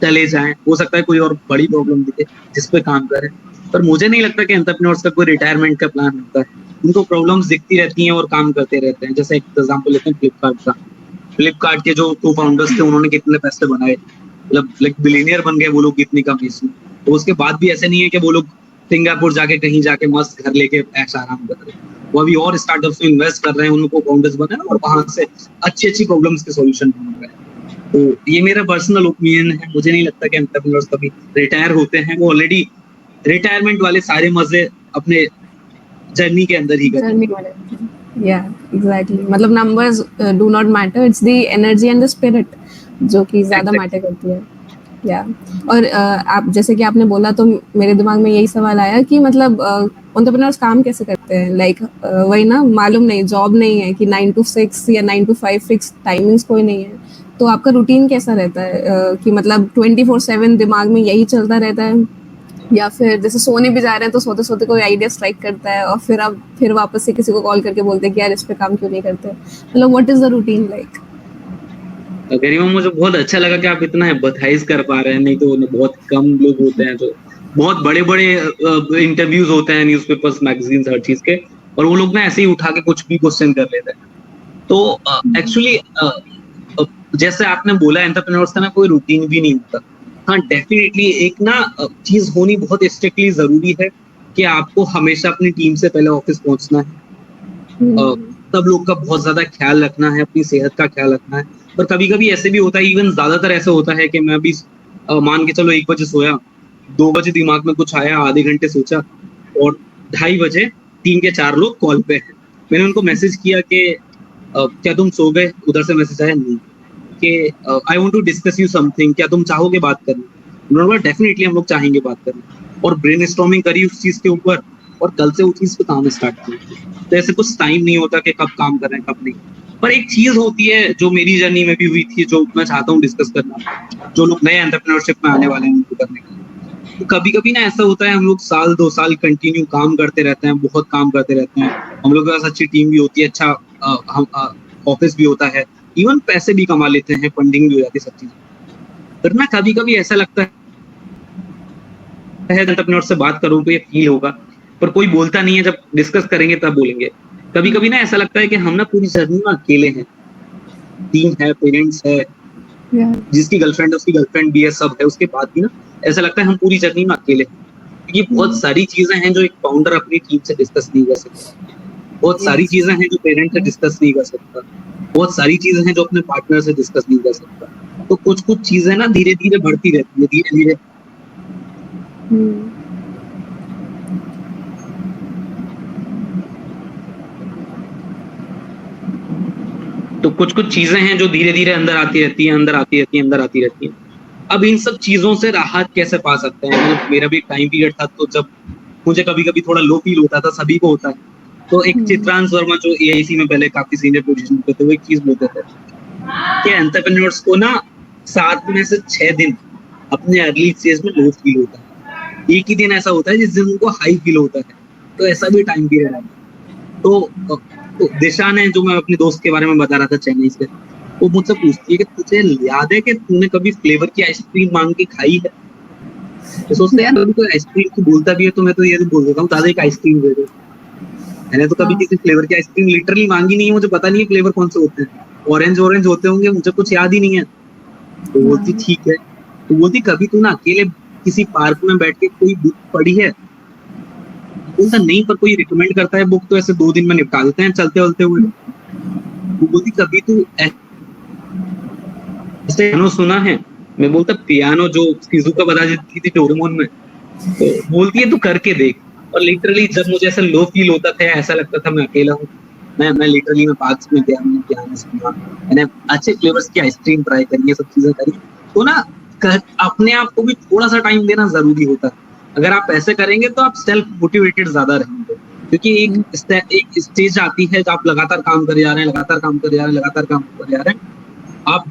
चले जाएं, हो सकता है कोई और बड़ी प्रॉब्लम दिखे जिस पे काम करें, पर मुझे नहीं लगता कि एंटरप्रेन्योर्स का कोई रिटायरमेंट का प्लान होता है। उनको प्रॉब्लम्स दिखती रहती हैं और काम करते रहते हैं। जैसे एक एग्जांपल लेते हैं फ्लिपकार्ट का। फ्लिपकार्ट के जो 2 फाउंडर्स थे उन्होंने कितने पैसे बनाए, मतलब लाइक बिलियनियर बन गए वो लोग इतनी कम एज में। तो उसके बाद भी ऐसे नहीं है कि वो लोग सिंगापुर जाके कहीं जाके मस्त घर लेके ऐसा आराम कर रहे हैं, वो अभी और स्टार्टअप्स में इन्वेस्ट कर रहे हैं, उनको फाउंडर्स बने और वहां से अच्छी अच्छी प्रॉब्लम्स के सॉल्यूशन ढूंढ रहे हैं। तो ये मेरा पर्सनल ओपिनियन है, मुझे नहीं लगता कि एंटरप्रेन्योर्स कभी रिटायर होते हैं, वो ऑलरेडी रिटायरमेंट वाले सारे मजे अपने जर्नी के अंदर ही करते हैं। जर्नी वाले, या एग्जैक्टली, मतलब numbers do not matter, it's the energy and the spirit जो कि ज्यादा मैटर करती है। या और आप जैसे कि आपने बोला तो मेरे दिमाग में यही सवाल आया कि मतलब एंटरप्रेन्योर्स काम कैसे करते हैं, लाइक वही ना, मालूम नहीं, जॉब नहीं है कि 9 to 6 या 9 to 5 फिक्स टाइमिंग्स कोई नहीं है। तो आपका रूटीन कैसा रहता है कि मतलब 24/7 दिमाग में यही चलता रहता है, या फिर जैसे सोने भी जा रहे हैं तो सोते सोते कोई आइडिया स्ट्राइक करता है और फिर आप फिर वापस से किसी को कॉल करके बोलते हैं कि यार इस पे काम क्यों नहीं करते, मतलब what is the routine like? Garima, मुझे बहुत अच्छा लगा कि आप इतना एम्पैथाइज कर पा रहे हैं, नहीं तो बहुत कम लोग होते हैं जो बहुत बड़े बड़े इंटरव्यूज होते हैं न्यूज़पेपर्स, मैगजीन्स, हर चीज के, और वो लोग ना ऐसे ही उठा के कुछ भी क्वेश्चन कर लेते हैं। तो एक्चुअली जैसे आपने बोला एंटरप्रेन्योर्स का ना कोई रूटीन भी नहीं होता। हाँ, डेफिनेटली एक ना चीज होनी बहुत स्ट्रिक्टली जरूरी है कि आपको हमेशा अपनी टीम से पहले ऑफिस पहुंचना है, सब लोग का बहुत ज्यादा ख्याल रखना है, अपनी सेहत का ख्याल रखना है। पर कभी कभी ऐसे भी होता है, इवन ज्यादातर ऐसे होता है कि मैं भी मान के चलो 1 बजे सोया, 2 बजे दिमाग में कुछ आया, आधे घंटे सोचा और 2:30 बजे 3 के 4 लोग कॉल पे हैं। मैंने उनको मैसेज किया कि क्या तुम सो गए? उधर से मैसेज आया नहीं कि I want to discuss you something, क्या तुम चाहोगे बात करना? उन्होंने बोला डेफिनेटली हम लोग चाहेंगे बात करना, और ब्रेनस्टॉर्मिंग करी उस चीज के ऊपर, और कल से उस चीज पे काम स्टार्ट किया। तो ऐसे कुछ टाइम नहीं होता कि कब काम कर रहे हैं कब नहीं। पर एक चीज होती है जो मेरी जर्नी में भी हुई थी, जो मैं चाहता हूँ डिस्कस करना, जो लोग नए एंटरप्रेन्योरशिप में आने वाले हैं उनको करने के लिए। तो कभी कभी ना ऐसा होता है, हम लोग साल 2 साल कंटिन्यू काम करते रहते हैं, बहुत काम करते रहते हैं, हम लोग के पास अच्छी टीम भी होती है, अच्छा हम ऑफिस भी होता है, इवन पैसे भी कमा लेते हैं, फंडिंग भी हो जाती है, सब चीजें। पर ना कभी कभी ऐसा लगता है एंटरप्रेन्योर से बात करूं तो ये फील होगा, पर कोई बोलता नहीं है, जब डिस्कस करेंगे तब बोलेंगे। कभी कभी ना ऐसा लगता है कि हम ना पूरी जर्नी में अकेले हैं, टीम है, पेरेंट्स है, Yeah. जिसकी गर्लफ्रेंड है उसकी गर्लफ्रेंड भी है, सब है, उसके बाद भी ना ऐसा लगता है हम पूरी जर्नी में अकेले हैं। क्योंकि बहुत सारी चीजें हैं जो एक फाउंडर अपनी टीम से डिस्कस नहीं कर सकता, बहुत सारी Yes. चीजें हैं जो पेरेंट से डिस्कस नहीं कर सकता, बहुत सारी चीजें हैं जो अपने पार्टनर से डिस्कस नहीं कर सकता। तो कुछ कुछ चीजें ना धीरे धीरे बढ़ती रहती है, धीरे धीरे। तो कुछ कुछ चीजें हैं जो धीरे धीरे अंदर आती रहती है, अंदर आती रहती है, अंदर आती रहती है। अब इन सब चीजों से राहत कैसे पा सकते हैं? मतलब मेरा भी टाइम पीरियड था, तो जब मुझे कभी कभी थोड़ा लो फील होता था, सभी को होता है, तो एक चित्रांश वर्मा जो एआईसी में पहले काफी सीनियर पोजीशन पे थे, वो एक चीज बोलते थे कि एंटरप्रेन्योर्स को ना 7 में से 6 दिन अपने अर्ली स्टेज में लो फील होता है, एक ही दिन ऐसा होता है जिस दिन उनको हाई फील होता है। तो ऐसा भी टाइम पीरियड है। तो दिशा ने, जो मैं अपने दोस्त के बारे में बता रहा था चेन्नई से, वो मुझसे पूछती है कि तुझे याद है कि तूने कभी फ्लेवर की आइसक्रीम मांग के खाई है? तो सोचते हैं यार, कोई आइसक्रीम को बोलता भी है तो मैं तो ये बोल देता हूँ, दादा एक आइसक्रीम दे दो। मैंने तो कभी किसी फ्लेवर की आइसक्रीम लिटरली मांगी नहीं है, मुझे पता नहीं है फ्लेवर कौन से होते हैं, ऑरेंज ऑरेंज होते होंगे, मुझे कुछ याद ही नहीं है। तो बोलती ठीक है। तो बोलती कभी तू ना अकेले किसी पार्क में बैठ के कोई बुक पढ़ी है? बोलता नहीं, पर कोई रिकमेंड करता है बुक तो ऐसे 2 दिन में निपटा देते हैं चलते चलते हुए। वो बोलती कभी तू ऐसे पियानो सुना है? मैं बोलता पियानो जो शिजुका बता देती थी डोरेमोन में। तो बोलती है तू करके देख। और लिटरली जब मुझे ऐसा लो फील होता था, ऐसा लगता था मैं अकेला हूँ, मैं लिटरली मैं पार्क्स में गया, मैंने पियानो सुना, मैंने अच्छे फ्लेवर्स की आइसक्रीम ट्राई करी, ये सब चीजें करी। तो ना अपने आप को भी थोड़ा सा टाइम देना जरूरी होता है। अगर आप ऐसे करेंगे तो आप सेल्फ मोटिवेटेड ज्यादा रहेंगे, क्योंकि एक स्टेज आती है जब आप लगातार काम कर जा रहे हैं, लगातार काम कर जा रहे हैं, लगातार काम कर जा रहे हैं, आप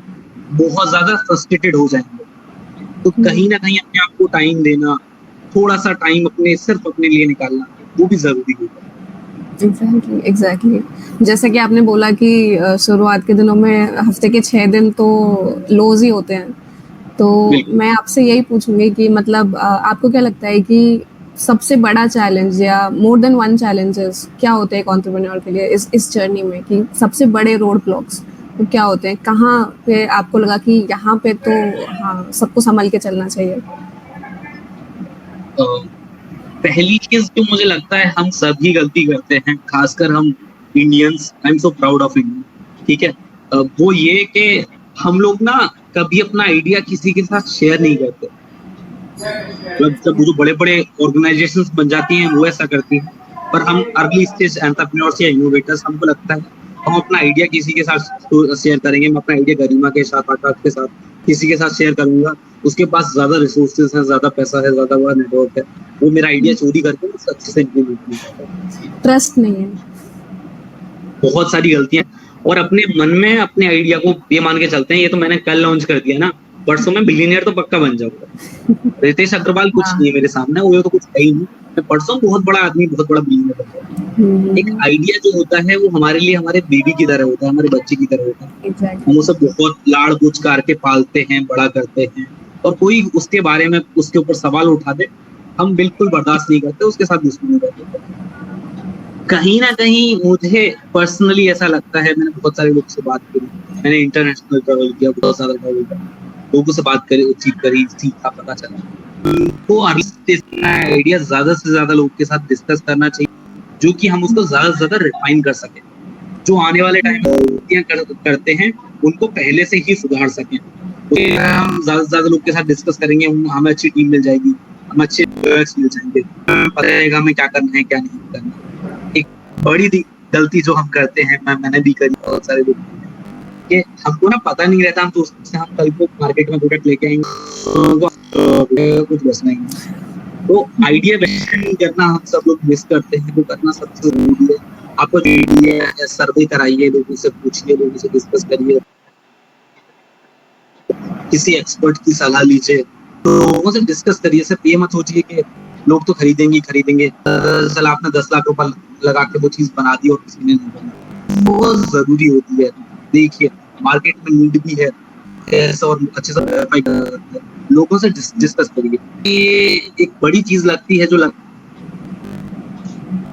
बहुत ज्यादा फ्रस्ट्रेटेड हो जाएंगे। तो कहीं ना कहीं अपने आप को टाइम देना, थोड़ा सा टाइम अपने सिर्फ अपने लिए निकालना, वो भी जरूरी होगा। एग्जैक्टली। जैसे कि आपने बोला कि शुरुआत के दिनों में हफ्ते के 6 दिन तो लोज ही होते हैं, तो मैं आपसे यही पूछूंगी कि मतलब आपको क्या लगता है कि सबसे बड़ा चैलेंज या मोर देन वन चैलेंजेस क्या होते हैं एक एंटरप्रेन्योर के लिए इस जर्नी में, कि सबसे बड़े रोड ब्लॉक्स तो क्या होते हैं? कहाँ पे आपको लगा कि यहाँ पे तो हाँ सबको संभल के चलना चाहिए? पहली चीज जो मुझे लगता है हम सभी गलती करते हैं, खासकर हम Indians, I am so proud of India, ठीक है, वो ये कि हम लोग ना कभी अपना आइडिया किसी के साथ शेयर नहीं करते। मतलब जब जो बड़े बड़े ऑर्गेनाइजेशंस बन जाती हैं वो ऐसा करती हैं, पर हम अर्ली स्टेज एंटरप्रेन्योर्स या इनोवेटर्स, हमको लगता है हम अपना आइडिया किसी के साथ शेयर करेंगे। मैं अपना आइडिया गरिमा के साथ, आकाश के साथ, किसी के साथ शेयर करूंगा, उसके पास ज्यादा रिसोर्सेज हैं, ज्यादा पैसा है, ज्यादा बड़ा नेटवर्क है, वो मेरा आइडिया चोरी करके उसे अच्छे से इम्प्लीमेंट नहीं करता। ट्रस्ट नहीं है, बहुत सारी गलतियां, और अपने मन में अपने आइडिया को ये मान के चलते हैं ये तो मैंने कल लॉन्च कर दिया ना, परसों में बिलियनियर तो पक्का बन जाऊंगा। रितेश अग्रवाल कुछ नहीं है मेरे सामने, वो तो कुछ है ही नहीं, मैं परसों बहुत बड़ा आदमी, बहुत बड़ा बिलियनियर बन जाऊंगा। एक आइडिया जो होता है वो हमारे लिए हमारे बेबी की तरह होता है, हमारे बच्चे की तरह होता है। हम उसे बहुत लाड़ पूछ करके पालते हैं, बड़ा करते हैं, और कोई उसके बारे में उसके ऊपर सवाल उठा दे, हम बिल्कुल बर्दाश्त नहीं करते, उसके साथ दुश्मनी करते। कहीं ना कहीं मुझे पर्सनली ऐसा लगता है, मैंने बहुत सारे लोगों से बात करी, मैंने इंटरनेशनल ट्रैवल किया, बहुत ज्यादा ट्रैवल किया, लोगों से बात करी, चीज करी, सीखा, पता चला। तो आइडिया ज्यादा से ज्यादा लोगों के साथ डिस्कस करना चाहिए, जो कि हम उसको ज्यादा से ज्यादा रिफाइन कर सके, जो आने वाले टाइम में गलतियां करते हैं उनको पहले से ही सुधार सकें। तो हम ज्यादा से ज्यादा लोग के साथ डिस्कस करेंगे, हमें अच्छी टीम मिल जाएगी, हम अच्छे मिल जाएंगे, पता रहेगा हमें क्या करना है क्या नहीं करना। बड़ी गलती जो हम करते हैं, मैंने भी करी, बहुत सारे लोग, कि हमको ना पता नहीं रहता, हम सोचते हैं हम कल को मार्केट में प्रोडक्ट लेके आएंगे तो हमको कुछ बचना ही नहीं। तो आइडिया वैलिडेशन करना हम सब लोग मिस करते हैं, वो करना सबसे जरूरी है। आपको जो आइडिया है, सर्वे कराइए, लोगों से पूछिए, लोगों से डिस्कस करिए, किसी एक्सपर्ट की सलाह लीजिए, तो लोगों से डिस्कस करिए। सिर्फ ये मत सोचिए कि लोग तो खरीदेंगे ही खरीदेंगे, दरअसल आपने 10 लाख रुपए लगा के वो चीज बना दी और किसी ने नहीं बना। बहुत जरूरी होती है, देखिए मार्केट में नीड भी है, ऐसा और अच्छे से verify करते हैं। लोगों से डिस्कस करिए। ये एक बड़ी चीज लगती है, जो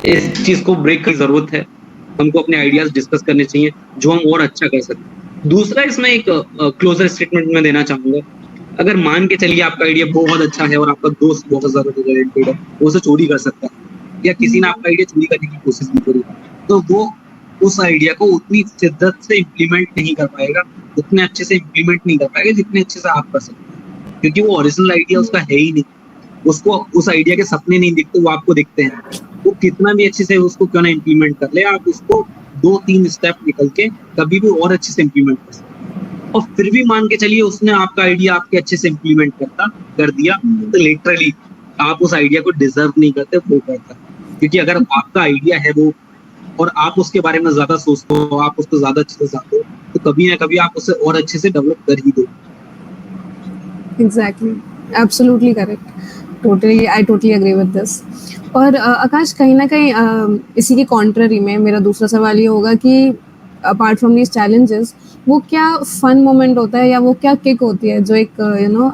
इस चीज को ब्रेक की जरूरत है। हमको अपने आइडियाज डिस्कस करने चाहिए जो हम और अच्छा कर सकते। दूसरा, इसमें एक क्लोजर स्टेटमेंट में देना चाहूंगा। अगर मान के चलिए आपका आइडिया बहुत अच्छा है और आपका दोस्त बहुत ज्यादा टैलेंटेड है, वो उसे चोरी कर सकता है, या किसी ने आपका आइडिया चोरी करने की कोशिश भी करी, तो वो उस आइडिया को उतनी शिद्दत से इम्प्लीमेंट नहीं कर पाएगा, उतने अच्छे से इम्प्लीमेंट नहीं कर पाएगा जितने अच्छे से आप कर सकते हैं, क्योंकि वो ओरिजिनल आइडिया उसका है ही नहीं। उसको उस आइडिया के सपने नहीं दिखते, वो आपको दिखते हैं। वो कितना भी अच्छे से उसको क्यों ना इम्प्लीमेंट कर ले, आप उसको 2-3 स्टेप निकल के कभी भी और अच्छे से इम्प्लीमेंट कर सकते हैं। और फिर भी मान के चलिए उसने आपका आइडिया आपके अच्छे से इम्प्लीमेंट कर दिया, तो लिटरली आप उस आइडिया को डिजर्व नहीं करते, वो करता। क्योंकि अगर आपका आइडिया है वो, और आप उसके बारे में ज्यादा सोचते हो, आप उसको ज्यादा अच्छे से जानते हो, तो कभी ना कभी आप उसे और अच्छे से डेवलप कर ही दो। Exactly, absolutely correct, I totally agree with this. और आकाश, कहीं ना कहीं इसी के कॉन्ट्ररी में मेरा दूसरा सवाल ये होगा कि अपार्ट फ्रॉम दीज चैलेंजेस, वो क्या फन मोमेंट होता है या वो क्या किक होती है जो एक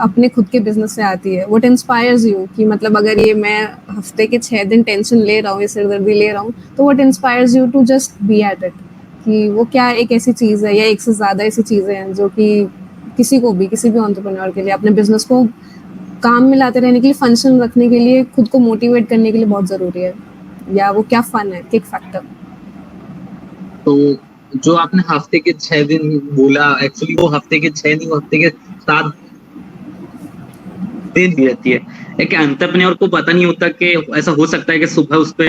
अपने खुद के बिजनेस से आती है? व्हाट इंस्पायर्स यू कि मतलब अगर ये मैं हफ्ते के 6 दिन टेंशन ले रहा हूँ, ये सिरदर्दी ले रहा हूँ, तो what inspires you to just be at it? कि वो क्या एक ऐसी चीज़ है या एक से ज़्यादा ऐसी चीज़ें हैं जो कि किसी को भी, किसी भी एंटरप्रेन्योर के लिए अपने बिजनेस को काम में लाते रहने के लिए, फंक्शन रखने के लिए, खुद को मोटिवेट करने के लिए बहुत ज़रूरी है? या वो क्या फन है, किक फैक्टर? तो जो आपने हफ्ते के 6 दिन बोला, एक्चुअली वो हफ्ते के 6 नहीं, वो हफ्ते के 7 दिन भी रहती है। एक एंटरप्रेन्योर को पता नहीं होता कि ऐसा हो सकता है कि सुबह उस पे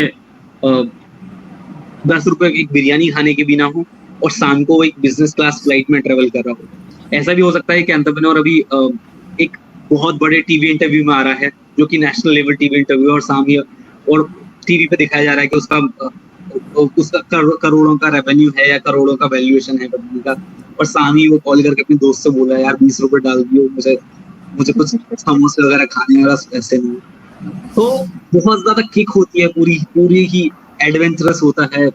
10 रुपए की बिरयानी खाने के भी ना हो, और शाम को वो एक बिजनेस क्लास फ्लाइट में ट्रेवल कर रहा हो। ऐसा भी हो सकता है कि एंटरप्रेन्योर अभी एक बहुत बड़े टीवी इंटरव्यू में आ रहा है, जो कि नेशनल लेवल टीवी इंटरव्यू, और सामने और टीवी पे दिखाया जा रहा है कि उसका करोड़ों का रेवेन्यू है या करोड़ों का वैल्यूएशन है कंपनी का, और सामने वो कॉल करके अपने दोस्त से बोला, यार 20 रुपए डाल दियो, मुझे कुछ समोसे वगैरह खाने वाला ऐसे नहीं। तो बहुत ज्यादा किक होती है, पूरी ही एडवेंचरस होता है।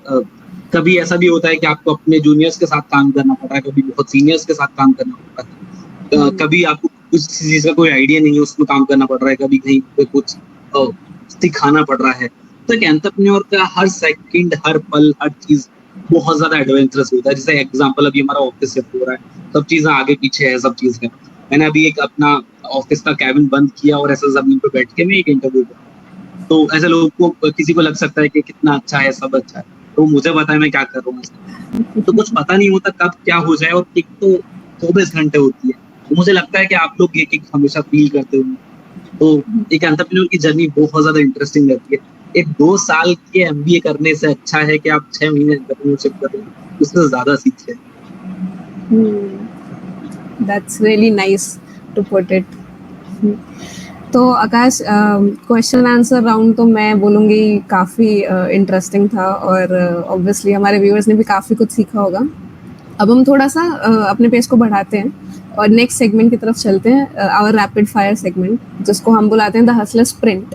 कभी ऐसा भी होता है कि आपको अपने जूनियर्स के साथ काम करना पड़ रहा है, कभी बहुत सीनियर्स के साथ काम करना पड़ रहा है, कभी आपको कुछ चीज का कोई आइडिया नहीं है, उसमें काम करना पड़ रहा है, कभी कहीं पे कुछ सिखाना पड़ रहा है। तो एक एंटरप्रेन्योर का हर सेकंड, हर पल, हर चीज बहुत ज्यादा एडवेंचरस होता है। जैसे एग्जांपल, अभी हमारा ऑफिस शिफ्ट हो रहा है, सब चीजें आगे पीछे है, सब चीज है। मैंने अभी एक अपना ऑफिस का कैबिन बंद किया और ऐसे जमीन पे बैठ के मैं एक इंटरव्यू कर, तो ऐसे लोगों को, किसी को लग सकता है कि कितना अच्छा है, सब अच्छा है, तो मुझे पता है मैं क्या कर रहा हूँ। तो कुछ पता नहीं होता कब क्या हो जाए, और किक तो 24 घंटे होती है। तो मुझे लगता है कि आप लोग ये किक हमेशा फील करते होंगे। तो एक एंटरप्रेन्योर की जर्नी बहुत ज्यादा इंटरेस्टिंग रहती है। एक 2 साल के एमबीए करने से अच्छा है कि आप 6 महीने एंटरप्रेन्योरशिप कर रहे हैं, उससे ज्यादा सीखिए। That's really nice to put it. तो आकाश, क्वेश्चन आंसर राउंड तो मैं बोलूँगी काफ़ी इंटरेस्टिंग था, और ऑब्वियसली हमारे व्यूअर्स ने भी काफ़ी कुछ सीखा होगा। अब हम थोड़ा सा अपने पेस को बढ़ाते हैं और नेक्स्ट सेगमेंट की तरफ चलते हैं, आवर रैपिड फायर सेगमेंट, जिसको हम बुलाते हैं द हसलर स्प्रिंट।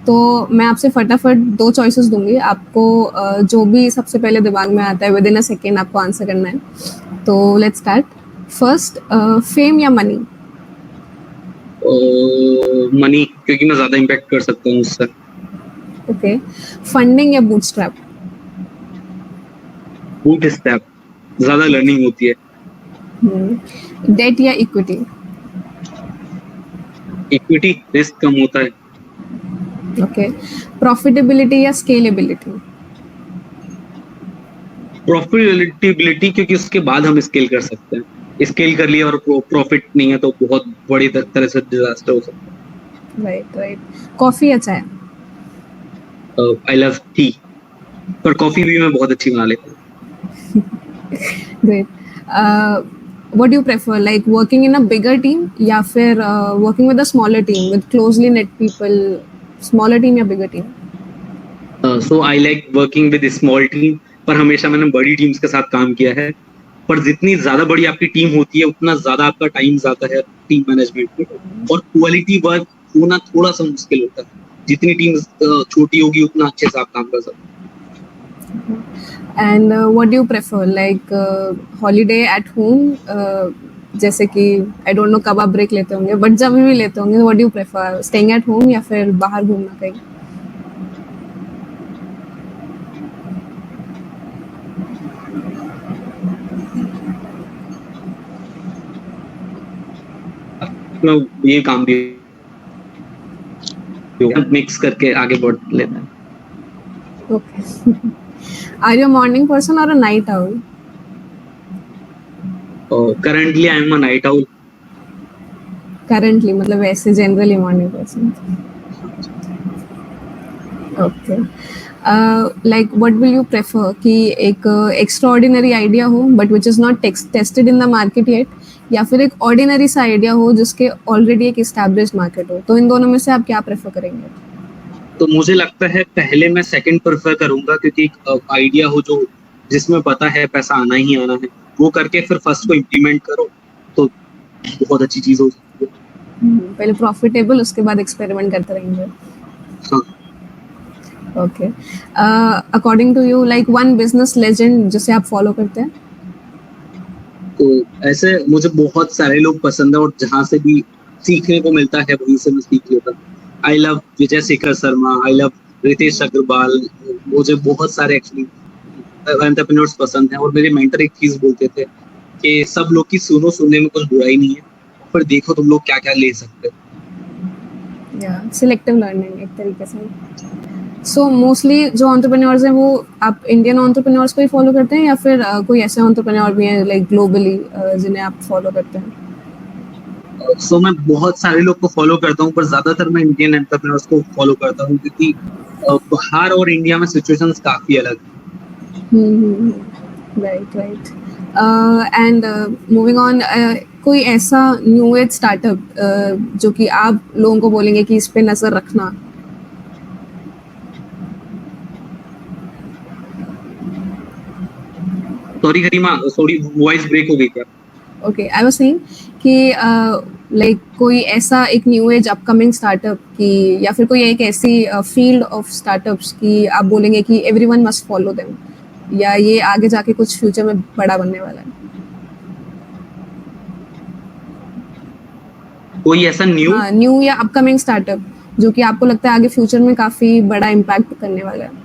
तो मैं आपसे फटाफट 2 चॉइसेस दूंगी आपको, जो भी सबसे पहले दिमाग में आता है विद इन अ सेकेंड आपको आंसर करना है। तो लेट्स स्टार्ट। फर्स्ट, फेम या मनी? मनी, क्योंकि मैं ज्यादा इम्पैक्ट कर सकता हूँ उससे। ओके। फंडिंग या बूटस्ट्रैप? बूट स्टेप, ज्यादा लर्निंग होती है। डेट या इक्विटी? इक्विटी, रिस्क कम होता है। ओके। प्रॉफिटेबिलिटी या स्केलेबिलिटी? प्रॉफिटेबिलिटी, क्योंकि उसके बाद हम स्केल कर सकते हैं। स्केल कर लिया और प्रॉफिट नहीं है तो बहुत बड़ी तरह से डिजास्टर हो सकता राइट राइट। कॉफी या चाय? है। I love T. पर कॉफी भी मैं बहुत अच्छी बना लेता हूँ। Great. What do you prefer, like working in a bigger team या फिर working with a smaller team with closely knit people, smaller team या bigger team? So I like working with small team, पर हमेशा मैंने बड़ी teams के साथ काम किया है। पर जितनी ज्यादा बड़ी आपकी टीम होती है उतना ज्यादा आपका टाइम जाता है टीम मैनेजमेंट में, और क्वालिटी वर्क होना थोड़ा सा मुश्किल होता है। जितनी टीम छोटी होगी उतना अच्छे से आप काम कर सकते And what do you prefer, like holiday at home, जैसे कि आई डोंट नो कब आप ब्रेक लेते होंगे, बट जब भी लेते होंगे, what do you prefer, staying at home या फिर बाहर घूमना कहीं? हैं। ये काम भी मिक्स करके आगे बढ़ लेता है। Okay. Are you a morning person or a night owl? Currently I am a night owl. Currently, मतलब वैसे generally morning person. Okay. Like what will you prefer कि एक extraordinary idea हो but which is not tested in the market yet, या फिर एक ordinary सा idea हो जिसके already एक established market हो, तो इन दोनों में से आप क्या prefer करेंगे? तो मुझे लगता है पहले मैं सेकंड प्रेफर करूंगा, क्योंकि एक आइडिया हो जो जिसमें पता है पैसा आना ही आना है, वो करके फिर फर्स्ट को इम्प्लीमेंट करो तो बहुत अच्छी चीज हो सकती है। पहले प्रॉफिटेबल, उसके बाद एक्सपेरिमेंट करते रहेंगे। हाँ। Okay. According to you, like one business legend जिसे आप फॉलो करते हैं? तो ऐसे मुझे बहुत सारे लोग पसंद है, और जहाँ से भी सीखने को मिलता है वहीं से मैं सीख लेता हूँ। I love Vijay Shekhar Sharma, I love Ritesh Agarwal. मुझे बहुत सारे एक्चुअली एंटरप्रेन्योर्स पसंद हैं, और मेरे मेंटर एक चीज बोलते थे कि सब लोग की सुनने में कुछ बुराई नहीं है, पर देखो तुम लोग क्या क्या ले सकते हो। सिलेक्टिव लर्निंग एक तरीके से। सो मोस्टली जो एंटरप्रेन्योर्स हैं वो आप इंडियन एंटरप्रेन्योर्स को ही फॉलो करते हैं, या फिर कोई ऐसे एंटरप्रेन्योर भी हैं लाइक ग्लोबली जिन्हें आप फॉलो करते हैं? सो मैं बहुत सारे लोग को फॉलो करता हूँ, पर ज्यादातर मैं इंडियन एंटरप्रेन्योर्स को फॉलो करता हूँ, क्योंकि बाहर और इंडिया में सिचुएशंस काफी अलग हैं। Right right. And moving on, कोई ऐसा न्यू एज स्टार्टअप जो कि आप लोगों को बोलेंगे कि इस पे नजर रखना? सॉरी गरिमा, सॉरी वॉइस ब्रेक हो गई क्या? ओके, आई वाज सेइंग कि लाइक कोई ऐसा एक न्यू एज अपकमिंग स्टार्टअप की, या फिर कोई एक ऐसी फील्ड ऑफ स्टार्टअप्स की आप बोलेंगे कि एवरीवन मस्ट फॉलो देम, या ये आगे जाके कुछ फ्यूचर में बड़ा बनने वाला है? कोई ऐसा न्यू या अपकमिंग स्टार्टअप जो कि आपको लगता है आगे फ्यूचर में काफी बड़ा इम्पैक्ट करने वाला है?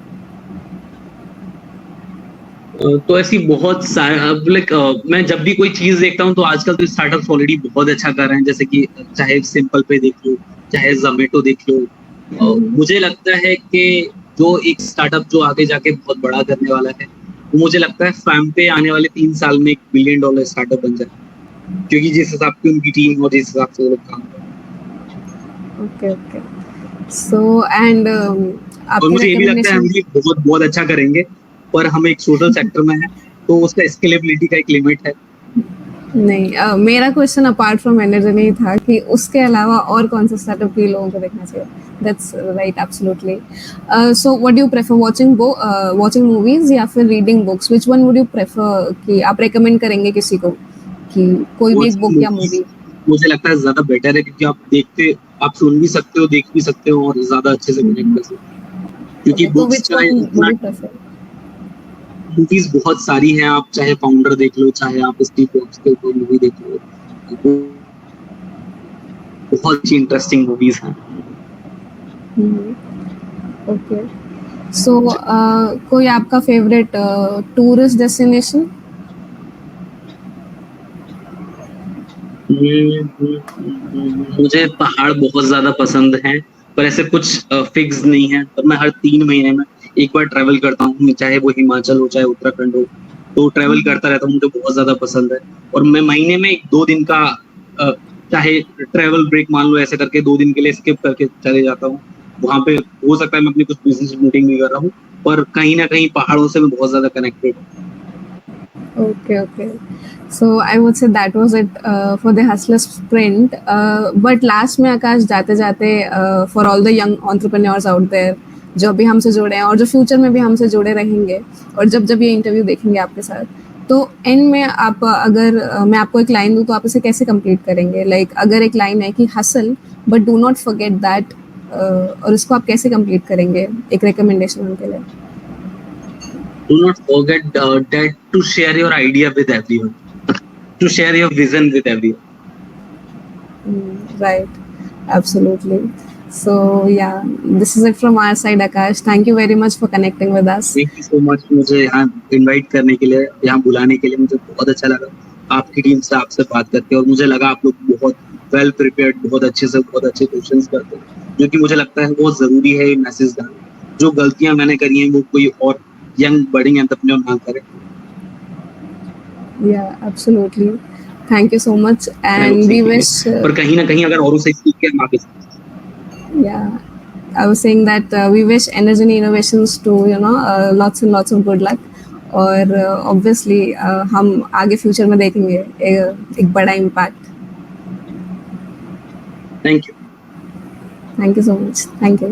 तो ऐसी बहुत सारे लाइक मैं जब भी कोई चीज देखता हूँ तो आजकल तो स्टार्टअप्स ऑलरेडी बहुत अच्छा कर रहे हैं, जैसे कि चाहे सिंपल पे देख लो, चाहे जोमेटो देख लो। मुझे लगता है कि जो एक स्टार्टअप जो आगे जाके बहुत बड़ा करने वाला है, वो मुझे लगता है फैम पे आने वाले 3 साल में $1 बिलियन स्टार्टअप बन जाए, क्योंकि जिस हिसाब की उनकी टीम और जिस हिसाब से वो लोग काम कर रहे हैं। Okay okay. सो एंड और आपके मुझे ये भी लगता है हम रिकमेंडेशन? भी बहुत बहुत अच्छा करेंगे, पर हम एक सोशल सेक्टर में है तो उसका स्केलेबिलिटी का एक लिमिट है। नहीं, मेरा क्वेश्चन अपार्ट फ्रॉम एनर्जी नहीं था कि उसके अलावा और कौन सा स्टार्टअप के लोगों को देखना चाहिए। That's right, absolutely. So what do you prefer, watching movies या फिर reading books? Which one would you prefer कि आप रेकमेंड करेंगे किसी को कि कोई भी एक बुक या मूवी? मुझे लगता है ज्यादा बेटर है, क्योंकि आप सुन भी सकते हो, देख भी सकते हो, और ज्यादा अच्छे से कनेक्ट कर सकते हो, क्योंकि तो बुक्स व्हिच का वन वुड इतना यू प्रेफर? मूवीज बहुत सारी हैं, आप चाहे फाउंडर देख लो, चाहे आप स्टीव जॉब्स के ऊपर मूवी देख लो, बहुत अच्छी इंटरेस्टिंग मूवीज हैं। ओके। सो कोई आपका फेवरेट टूरिस्ट डेस्टिनेशन? मुझे पहाड़ बहुत ज्यादा पसंद हैं, पर ऐसे कुछ फिक्स नहीं है, पर मैं हर 3 महीने में एक बार ट्रैवल करता हूँ, चाहे वो हिमाचल हो चाहे उत्तराखंड हो, तो ट्रैवल करता रहता हूँ, मुझे बहुत ज्यादा पसंद है। और मैं महीने में 2 दिन का चाहे ट्रैवल ब्रेक मान लो, ऐसे करके 2 दिन के लिए स्किप करके चले जाता हूँ। वहां पे हो सकता है मैं अपनी कुछ बिजनेस मीटिंग भी कर रहा हूँ, पर कहीं ना कहीं पहाड़ों से मैं बहुत ज्यादा कनेक्टेड हूँ। Okay. So I would say that was it for the Hustler Sprint. But last में आकाश जाते जाते for all the young entrepreneurs out there जो अभी हमसे जुड़े हैं और जो फ्यूचर में भी हमसे जुड़े रहेंगे और जब जब ये इंटरव्यू देखेंगे आपके साथ, तो एंड में आप अगर मैं आपको एक लाइन दूँ तो आप इसे कैसे कंप्लीट करेंगे? लाइक अगर एक लाइन है कि hustle but do not forget that, और इसको आप कैसे कंप्लीट करेंगे? एक रिकमेंडेशन उनके लिए। Do not forget that to share your idea with everyone, to share your vision with everyone. Right, absolutely. So yeah, this is it from our side, Akash. Thank you very much for connecting with us. Thank you so much मुझे यहाँ invite करने के लिए, यहाँ बुलाने के लिए। मुझे बहुत अच्छा लगा आपकी टीम से आपसे बात करके, और मुझे लगा आप लोग बहुत वेल प्रिपेयर्ड, बहुत अच्छे से बहुत अच्छे क्वेश्चंस करते हैं, जो कि मुझे लगता है बहुत जरूरी है ये मैसेज डालना। जो गलतियां मैंने करी हैं वो कोई और यंग बडिंग एंटरप्रेन्योर ना करे। Yeah, absolutely. Thank you so much, मैं लोग and we सीखेंगे, wish. पर कहीं ना कहीं अगर औरों से सीख के हम आगे Yeah, I was saying that we wish Energy Innovations to lots and lots of good luck. और obviously हम आगे फ्यूचर में देखेंगे एक बड़ा impact. Thank you. Thank you so much. Thank you.